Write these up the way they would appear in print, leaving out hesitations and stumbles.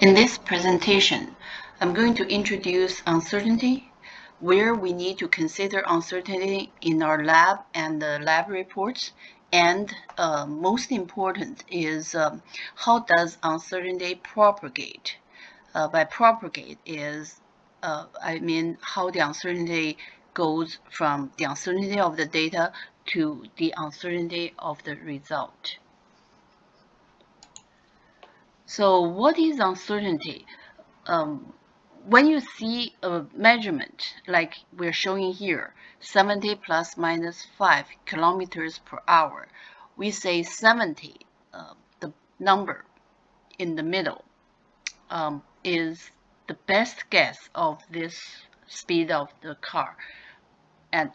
In this presentation, I'm going to introduce uncertainty, where we need to consider uncertainty in our lab and the lab reports, and most important is how does uncertainty propagate. By propagate is, I mean how the uncertainty goes from the uncertainty of the data to the uncertainty of the result. So what is uncertainty? When you see a measurement like we're showing here, 70 plus minus 5 kilometers per hour, we say 70, the number in the middle, is the best guess of this speed of the car,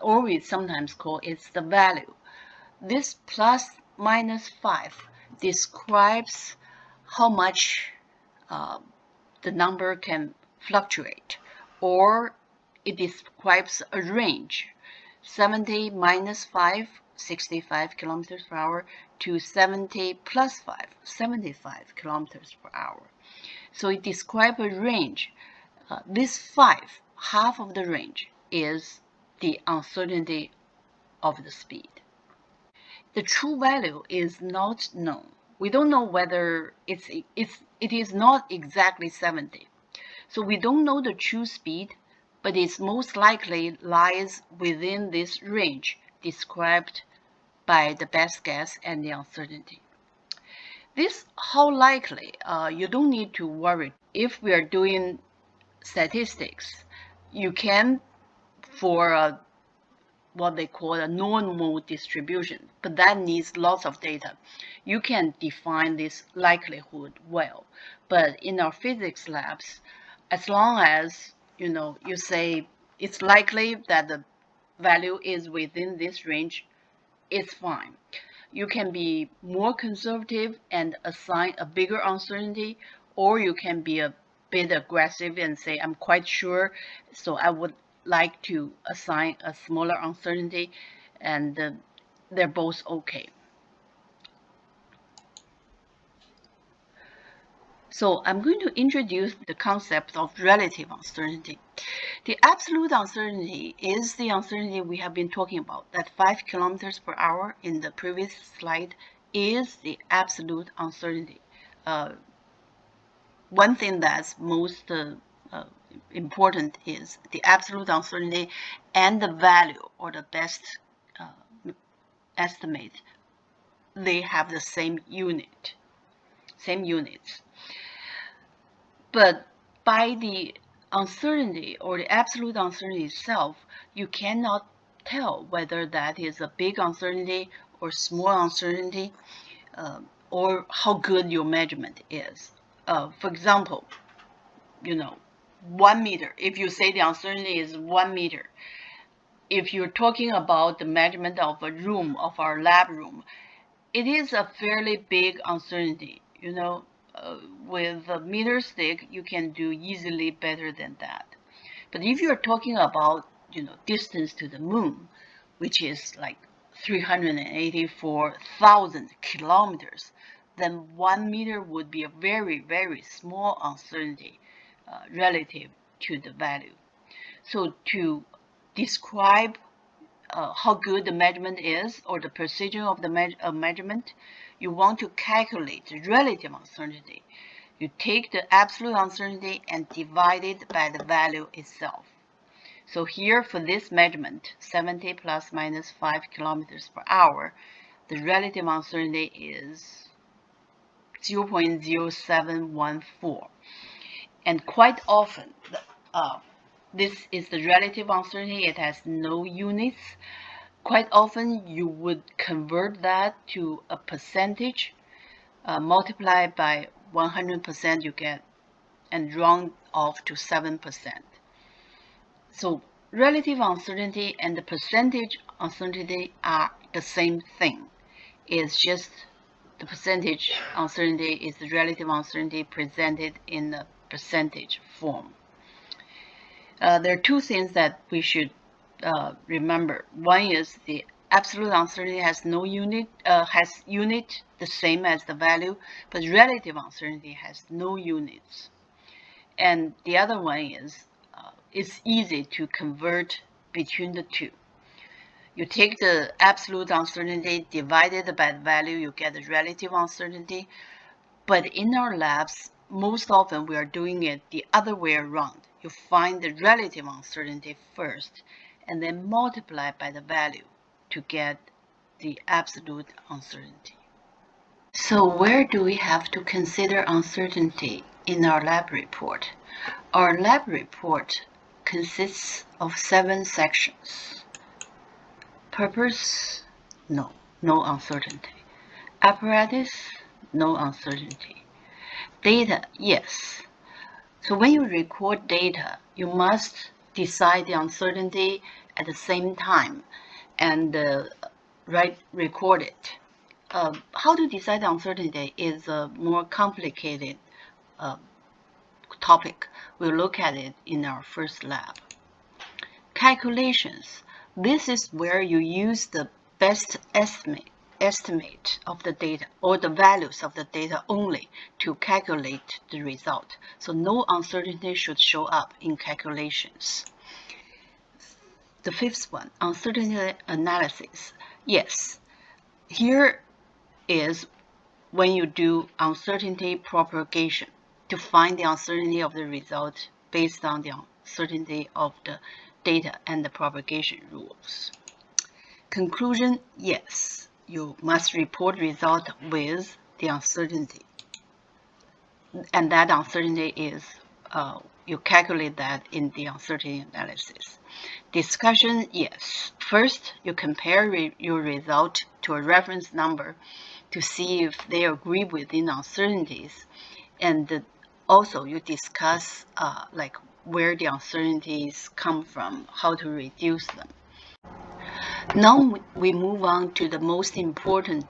or we sometimes call it the value. This plus minus 5 describes how much the number can fluctuate, or it describes a range. 70 minus 5, 65 kilometers per hour, to 70 plus 5, 75 kilometers per hour. So it describes a range. This 5, half of the range, is the uncertainty of the speed. The true value is not known. We don't know whether it is not exactly 70. So we don't know the true speed, but it most likely lies within this range described by the best guess and the uncertainty. This how likely, you don't need to worry. If we are doing statistics, you can, for what they call a normal distribution, but that needs lots of data. You can define this likelihood well, but in our physics labs, as long as you say it's likely that the value is within this range, it's fine. You can be more conservative and assign a bigger uncertainty, or you can be a bit aggressive and say I'm quite sure, so I would like to assign a smaller uncertainty, and they're both okay. So I'm going to introduce the concept of relative uncertainty. The absolute uncertainty is the uncertainty we have been talking about. That 5 kilometers per hour in the previous slide is the absolute uncertainty. One thing that's most important is the absolute uncertainty and the value, or the best estimate. They have the same units. But by the uncertainty, or the absolute uncertainty itself, you cannot tell whether that is a big uncertainty or small uncertainty, or how good your measurement is. For example, 1 meter. If you say the uncertainty is 1 meter, if you're talking about the measurement of a room, of our lab room, it is a fairly big uncertainty. With a meter stick, you can do easily better than that. But if you're talking about, distance to the moon, which is like 384,000 kilometers, then 1 meter would be a very, very small uncertainty relative to the value. So to describe how good the measurement is, or the precision of the measurement, you want to calculate the relative uncertainty. You take the absolute uncertainty and divide it by the value itself. So here for this measurement, 70 plus minus 5 kilometers per hour, the relative uncertainty is 0.0714. And quite often, this is the relative uncertainty. It has no units. Quite often, you would convert that to a percentage, multiply by 100%, you get, and round off to 7%. So relative uncertainty and the percentage uncertainty are the same thing. It's just the percentage uncertainty is the relative uncertainty presented in the percentage form. There are two things that we should remember. One is the absolute uncertainty has no unit, the same as the value, but relative uncertainty has no units. And the other one is it's easy to convert between the two. You take the absolute uncertainty divided by the value, you get the relative uncertainty. But in our labs, most often we are doing it the other way around. You find the relative uncertainty first and then multiply by the value to get the absolute uncertainty. So where do we have to consider uncertainty in our lab report? Our lab report consists of 7 sections. Purpose, no uncertainty. Apparatus, no uncertainty. Data, yes. So when you record data, you must decide the uncertainty at the same time and record it. How to decide the uncertainty is a more complicated topic. We'll look at it in our first lab. Calculations. This is where you use the best estimate of the data or the values of the data only to calculate the result. So no uncertainty should show up in calculations. The fifth one, uncertainty analysis. Yes, here is when you do uncertainty propagation to find the uncertainty of the result based on the uncertainty of the data and the propagation rules. Conclusion, yes, you must report result with the uncertainty. And that uncertainty is, you calculate that in the uncertainty analysis. Discussion, yes. First, you compare your result to a reference number to see if they agree within uncertainties. And also you discuss like where the uncertainties come from, how to reduce them. Now we move on to the most important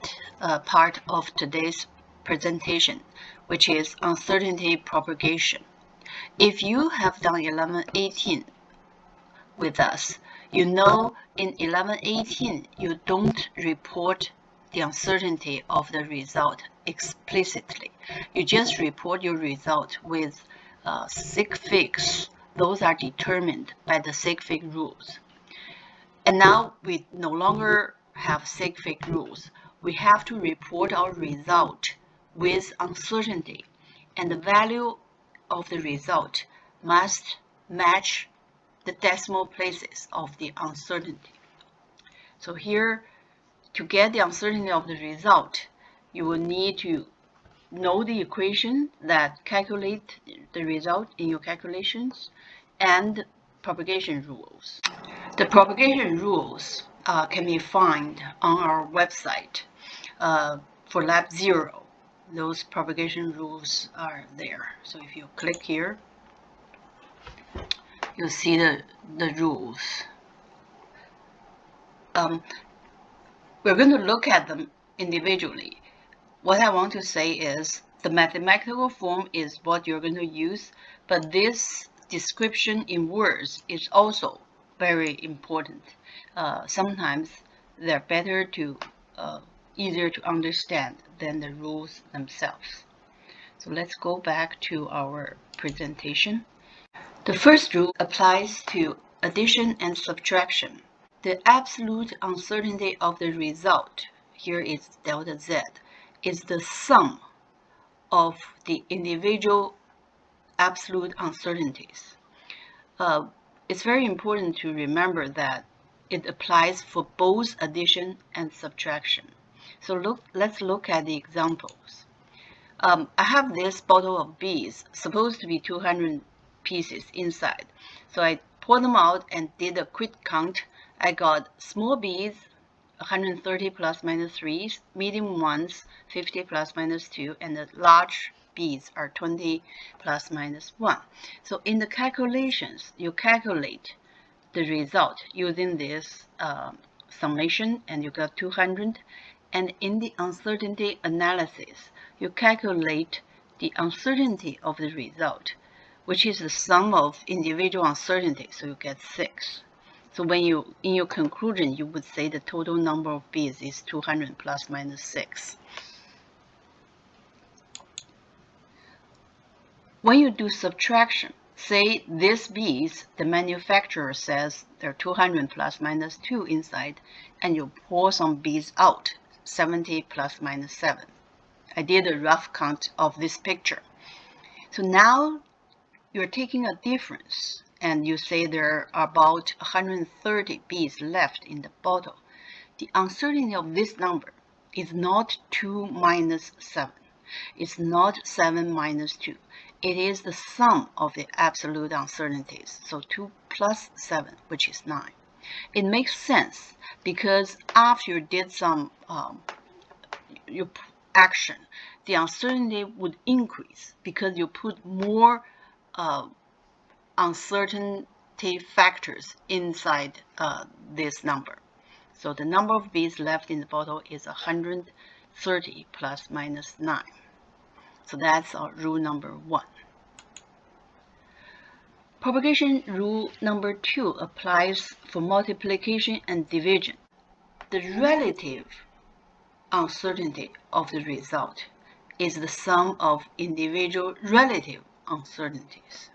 part of today's presentation, which is uncertainty propagation. If you have done 1118 with us, you know in 1118 you don't report the uncertainty of the result explicitly. You just report your result with sig figs. Those are determined by the sig fig rules. And now we no longer have sig fig rules. We have to report our result with uncertainty, and the value of the result must match the decimal places of the uncertainty. So here, to get the uncertainty of the result, you will need to know the equation that calculate the result in your calculations and propagation rules. The propagation rules can be found on our website. For lab 0, those propagation rules are there. So if you click here, you'll see the rules. We're going to look at them individually. What I want to say is the mathematical form is what you're going to use, but this description in words is also very important. Sometimes they're better to easier to understand than the rules themselves. So let's go back to our presentation. The first rule applies to addition and subtraction. The absolute uncertainty of the result, here is delta Z, is the sum of the individual absolute uncertainties. It's very important to remember that it applies for both addition and subtraction. So let's look at the examples. I have this bottle of bees, supposed to be 200 pieces inside. So I poured them out and did a quick count. I got small bees, 130 plus minus 3, medium ones, 50 plus minus 2, and the large bees are 20 plus minus 1. So in the calculations, you calculate the result using this summation, and you got 200. And in the uncertainty analysis, you calculate the uncertainty of the result, which is the sum of individual uncertainties, so you get 6. So when you, in your conclusion, you would say the total number of bees is 200 plus minus 6. when you do subtraction, say these beads, the manufacturer says there are 200 plus minus 2 inside, and you pour some beads out, 70 plus minus 7. I did a rough count of this picture. So now you're taking a difference, and you say there are about 130 beads left in the bottle. The uncertainty of this number is not 2 minus 7. It's not 7 minus 2. It is the sum of the absolute uncertainties. So 2 plus 7, which is 9. It makes sense because after you did some action, the uncertainty would increase because you put more uncertainty factors inside this number. So the number of beads left in the bottle is 130 plus minus 9. So that's our rule number 1. Propagation rule number 2 applies for multiplication and division. The relative uncertainty of the result is the sum of individual relative uncertainties.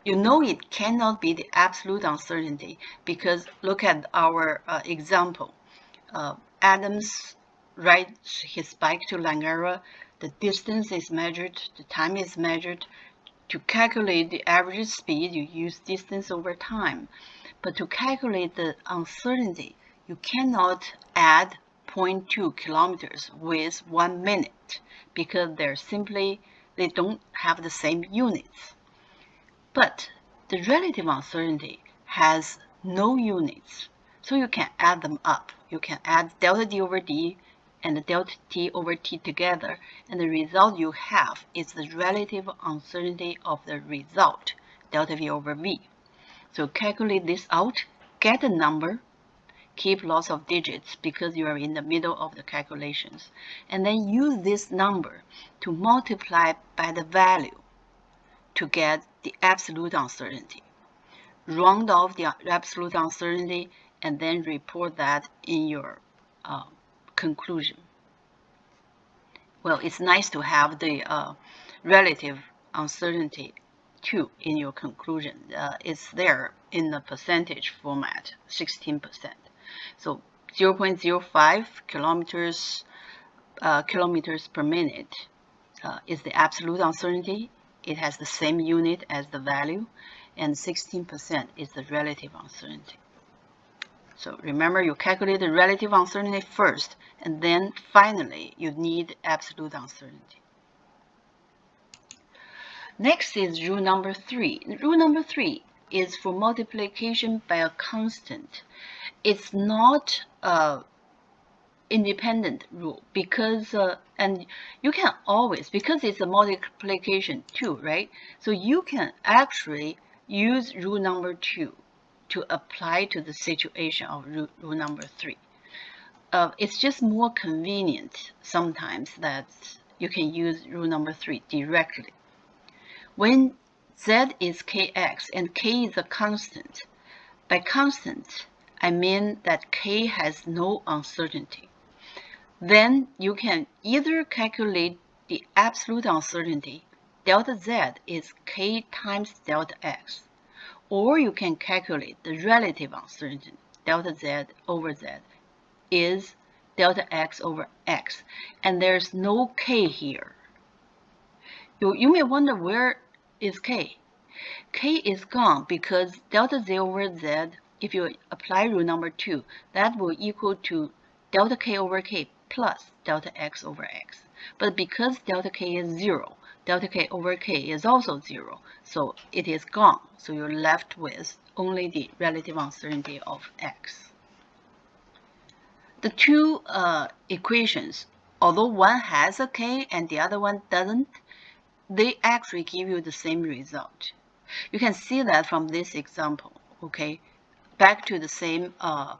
You know it cannot be the absolute uncertainty because look at our example. Adams rides his bike to Langara. The distance is measured, the time is measured. To calculate the average speed, you use distance over time. But to calculate the uncertainty, you cannot add 0.2 kilometers with 1 minute because they don't have the same units. But the relative uncertainty has no units, so you can add them up. You can add delta d over d and the delta t over t together, and the result you have is the relative uncertainty of the result, delta v over v. So calculate this out, get a number, keep lots of digits because you are in the middle of the calculations, and then use this number to multiply by the value to get the absolute uncertainty. Round off the absolute uncertainty and then report that in your conclusion. Well, it's nice to have the relative uncertainty too in your conclusion. It's there in the percentage format, 16%. So 0.05 kilometers per minute is the absolute uncertainty. It has the same unit as the value, and 16% is the relative uncertainty. So remember, you calculate the relative uncertainty first, and then finally you need absolute uncertainty. Next is rule number 3. Rule number 3 is for multiplication by a constant. It's not independent rule because and you can always, because it's a multiplication too, right? So you can actually use rule number 2 to apply to the situation of rule number 3. It's just more convenient sometimes that you can use rule number 3 directly. When z is kx and k is a constant, by constant I mean that k has no uncertainty. Then you can either calculate the absolute uncertainty, delta z is k times delta x, or you can calculate the relative uncertainty, delta z over z is delta x over x, and there's no k here. You may wonder, where is k? K is gone because delta z over z, if you apply rule number 2, that will equal to delta k over k plus delta x over x. But because delta k is 0, delta k over k is also 0, so it is gone. So you're left with only the relative uncertainty of x. The two equations, although one has a k and the other one doesn't, they actually give you the same result. You can see that from this example, okay? Back to the same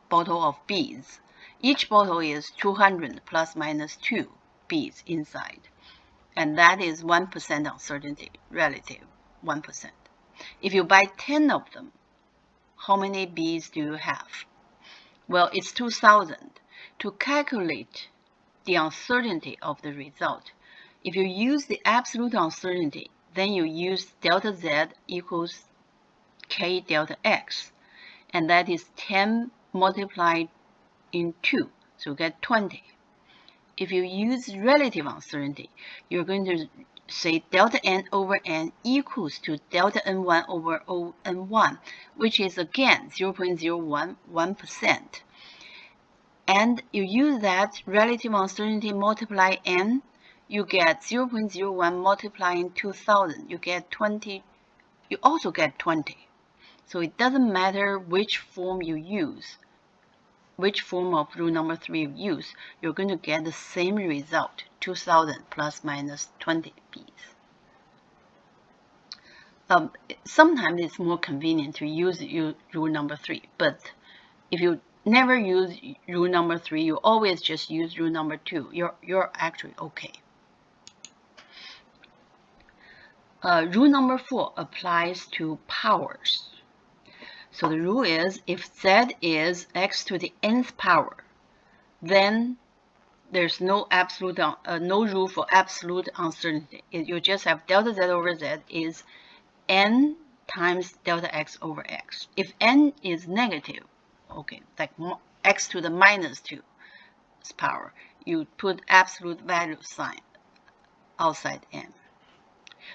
bottle of beads. Each bottle is 200 plus minus 2 beads inside, and that is 1% uncertainty, relative 1%. If you buy 10 of them, how many beads do you have? Well, it's 2,000. To calculate the uncertainty of the result, If you use the absolute uncertainty, then you use delta z equals k delta x, and that is 10 multiplied in 2, so you get 20. If you use relative uncertainty, you're going to say delta n over n equals to delta n1 over O n1, which is again 0.011%. And you use that relative uncertainty multiply n, you get 0.01 multiplying 2000, you get 20, you also get 20. So it doesn't matter which form you use, which form of rule number 3 you use, you're going to get the same result, 2000 plus minus 20 B's. Sometimes it's more convenient to use rule number 3, but if you never use rule number 3, you always just use rule number 2, you're actually okay. Rule number 4 applies to powers. So the rule is, if z is x to the nth power, then there's no absolute, no rule for absolute uncertainty. You just have delta z over z is n times delta x over x. If n is negative, okay, like x to the minus 2's power, you put absolute value sign outside n.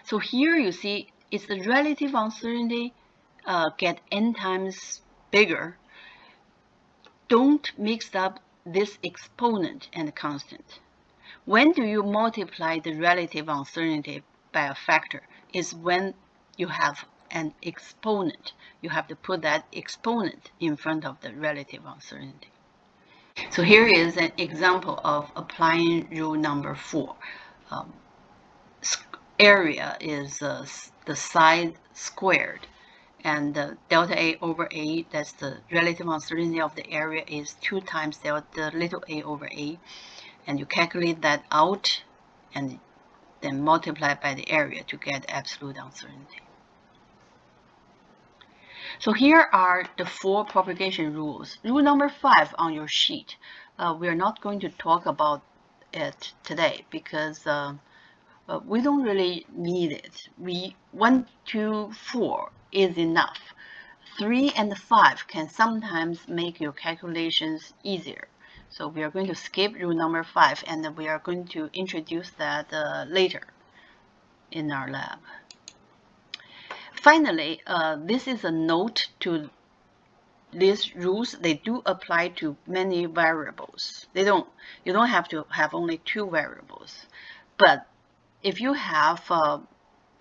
So here you see it's the relative uncertainty get n times bigger. Don't mix up this exponent and constant. When do you multiply the relative uncertainty by a factor? Is when you have an exponent. You have to put that exponent in front of the relative uncertainty. So here is an example of applying rule number 4. Area is the side squared, and delta A over A, that's the relative uncertainty of the area, is 2 times delta little a over A, and you calculate that out and then multiply by the area to get absolute uncertainty. So here are the 4 propagation rules. Rule number 5 on your sheet. We are not going to talk about it today because we don't really need it. 1, 2, 4 is enough. 3 and 5 can sometimes make your calculations easier. So we are going to skip rule number 5, and we are going to introduce that later in our lab. Finally, this is a note to these rules. They do apply to many variables. You don't have to have only 2 variables. But if you have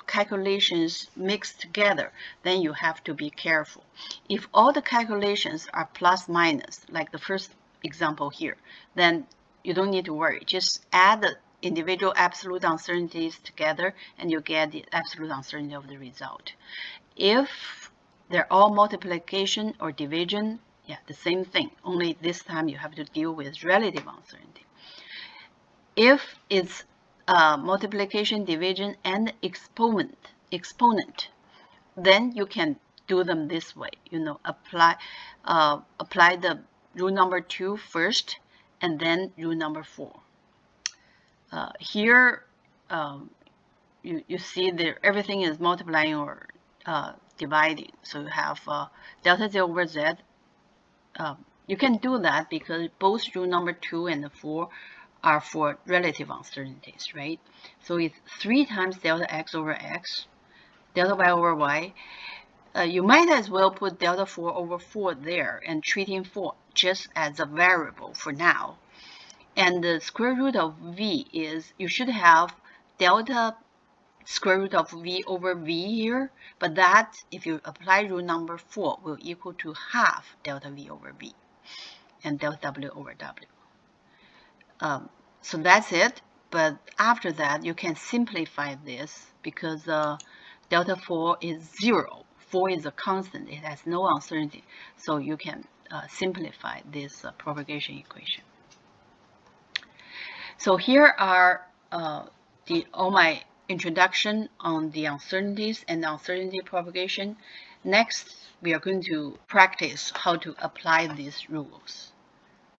calculations mixed together, then you have to be careful. If all the calculations are plus minus, like the first example here, then you don't need to worry. Just add the individual absolute uncertainties together and you get the absolute uncertainty of the result. If they're all multiplication or division, yeah, the same thing, only this time you have to deal with relative uncertainty. If it's multiplication, division, and exponent, then you can do them this way. Apply the rule number 2 first, and then rule number 4. Here, you see that everything is multiplying or dividing. So you have delta z over z. You can do that because both rule number 2 and 4 are for relative uncertainties, right? So it's 3 times delta x over x, delta y over y. You might as well put delta 4 over 4 there and treating 4 just as a variable for now. And the square root of v is, you should have delta square root of v over v here, but that, if you apply rule number 4, will equal to half delta v over v and delta w over w. So that's it, but after that you can simplify this because delta 4 is 0. 4 is a constant, it has no uncertainty, so you can simplify this propagation equation. So here are all my introduction on the uncertainties and uncertainty propagation. Next, we are going to practice how to apply these rules.